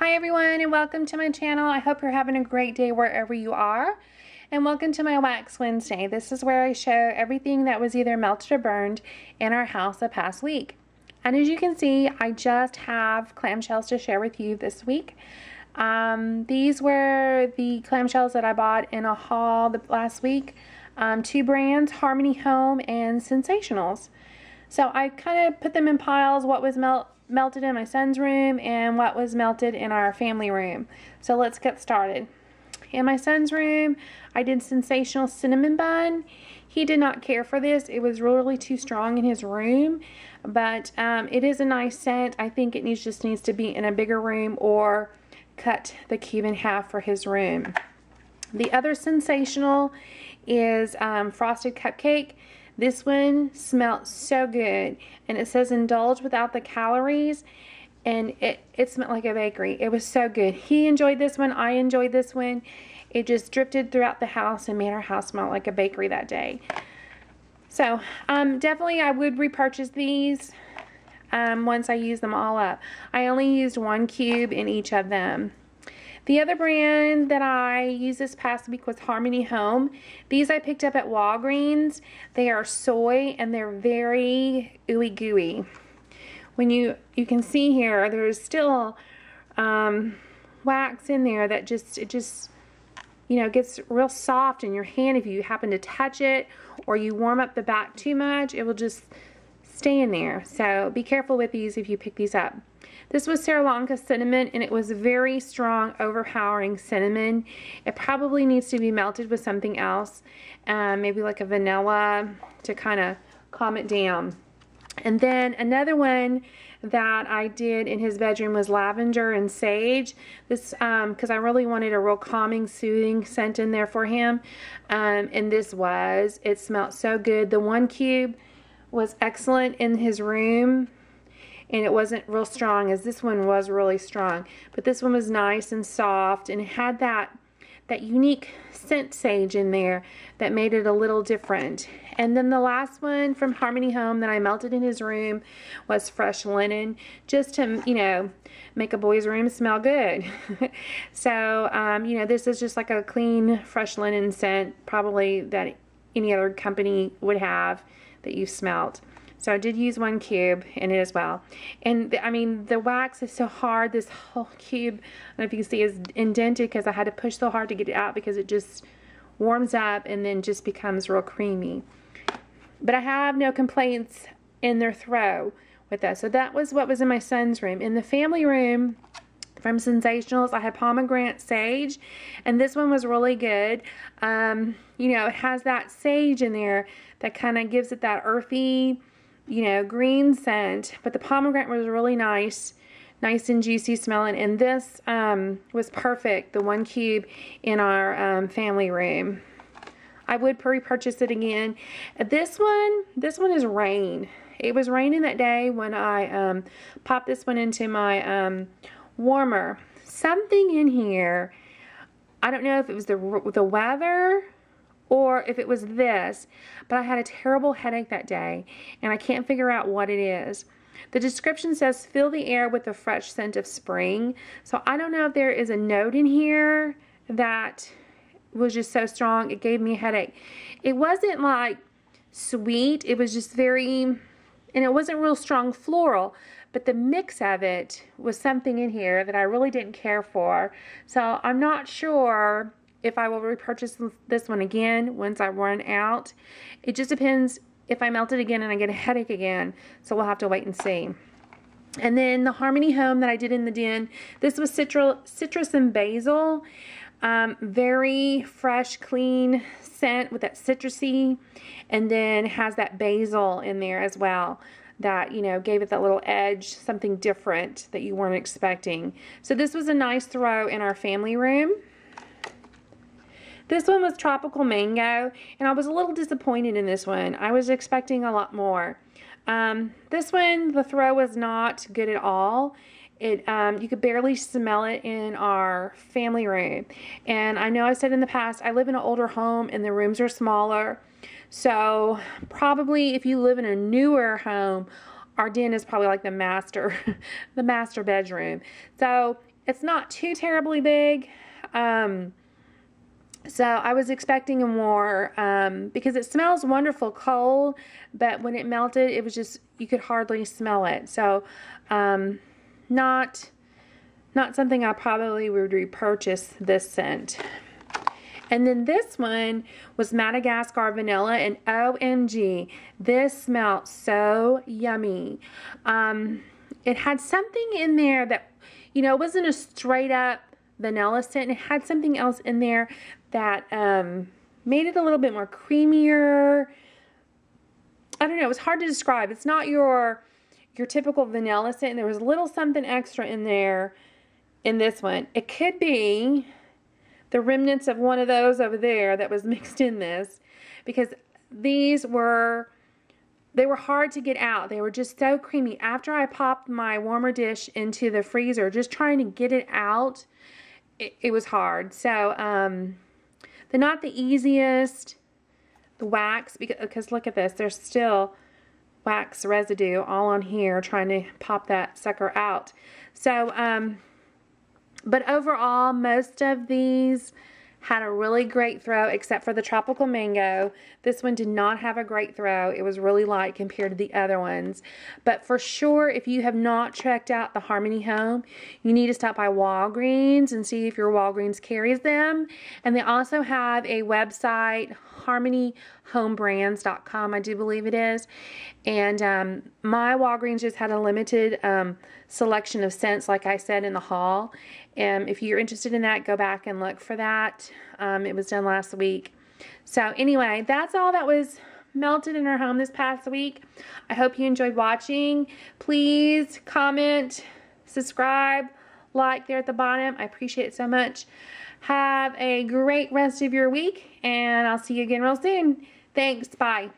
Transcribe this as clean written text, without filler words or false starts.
Hi everyone, and welcome to my channel. I hope you're having a great day wherever you are. And welcome to my Wax Wednesday. This is where I show everything that was either melted or burned in our house the past week. And as you can see, I just have clamshells to share with you this week. These were the clamshells that I bought in a haul last week. Two brands, Harmony Home and ScentSationals. So I kind of put them in piles, what was melted in my son's room and what was melted in our family room. So let's get started. In my son's room, I did Sensational Cinnamon Bun. He did not care for this. It was really too strong in his room, but it is a nice scent. I think it just needs to be in a bigger room or cut the cube in half for his room. The other Sensational is Frosted Cupcake. This one smelled so good, and it says indulge without the calories, and it smelled like a bakery. It was so good. He enjoyed this one. I enjoyed this one. It just drifted throughout the house and made our house smell like a bakery that day. So definitely I would repurchase these once I use them all up. I only used 1 cube in each of them. The other brand that I used this past week was Harmony Home. These I picked up at Walgreens. They are soy and they're very ooey gooey. When you can see here, there's still wax in there that just you know, gets real soft in your hand. If you happen to touch it or you warm up the back too much, it will just stay in there. So be careful with these if you pick these up. This was Lanka Cinnamon, and it was very strong, overpowering cinnamon. It probably needs to be melted with something else, maybe like a vanilla to kind of calm it down. And then another one that I did in his bedroom was Lavendar Sage. This, because I really wanted a real calming, soothing scent in there for him. And it smelled so good. The 1 cube was excellent in his room, and it wasn't real strong, as this one was really strong. But this one was nice and soft, and it had that unique scent sage in there that made it a little different. And then the last one from Harmony Home that I melted in his room was Fresh Linen, just to, you know, make a boy's room smell good. So, you know, this is just like a clean, fresh linen scent, probably that any other company would have that you've smelt. So I did use 1 cube in it as well. And I mean, the wax is so hard. This whole cube, I don't know if you can see, is indented because I had to push so hard to get it out because it just warms up and then just becomes real creamy. But I have no complaints in their throw with that. So that was what was in my son's room. In the family room from ScentSationals, I had pomegranate sage, and this one was really good. You know, it has that sage in there that kind of gives it that earthy, you know, green scent, but the pomegranate was really nice and juicy smelling, and this was perfect, the 1 cube in our family room. I would repurchase it again. This one is rain. It was raining that day when I popped this one into my warmer. Something in here, I don't know if it was the weather or if it was this, but I had a terrible headache that day, and I can't figure out what it is. The description says, fill the air with the fresh scent of spring. So I don't know if there is a note in here that was just so strong it gave me a headache. It wasn't like sweet, it was just very, and it wasn't real strong floral, but the mix of it was something in here that I really didn't care for. So I'm not sure if I will repurchase this one again once I run out. It just depends if I melt it again and I get a headache again. So we'll have to wait and see. And then the Harmony Home that I did in the den, this was citrus and basil. Very fresh, clean scent with that citrusy, and then has that basil in there as well that, you know, gave it that little edge, something different that you weren't expecting. So this was a nice throw in our family room. This one was Tropical Mango, and I was a little disappointed in this one. I was expecting a lot more. This one, the throw was not good at all. You could barely smell it in our family room. And I know I said in the past, I live in an older home and the rooms are smaller. So probably if you live in a newer home, our den is probably like the master bedroom. So It's not too terribly big. So I was expecting a more, because it smells wonderful cold, but when it melted, it was just, you could hardly smell it. So, not something I probably would repurchase this scent. And then this one was Madagascar Vanilla, and OMG, this smelled so yummy. It had something in there that, you know, it wasn't a straight up vanilla scent. It had something else in there that made it a little bit more creamier. I don't know, it was hard to describe. It's not your typical vanilla scent. There was a little something extra in there in this one. It could be the remnants of one of those over there that was mixed in this, because they were hard to get out. They were just so creamy. After I popped my warmer dish into the freezer, just trying to get it out, it was hard. So they're not the easiest. The wax, because look at this, there's still wax residue all on here trying to pop that sucker out. So but overall, most of these had a really great throw, except for the tropical mango. This one did not have a great throw. It was really light compared to the other ones. But for sure, if you have not checked out the Harmony Home, you need to stop by Walgreens and see if your Walgreens carries them. And they also have a website, harmonyhomebrands.com, I do believe it is. And my Walgreens just had a limited selection of scents, like I said, in the haul. If you're interested in that, go back and look for that. It was done last week. So anyway, that's all that was melted in our home this past week. I hope you enjoyed watching. Please comment, subscribe, like there at the bottom. I appreciate it so much. Have a great rest of your week, and I'll see you again real soon. Thanks. Bye.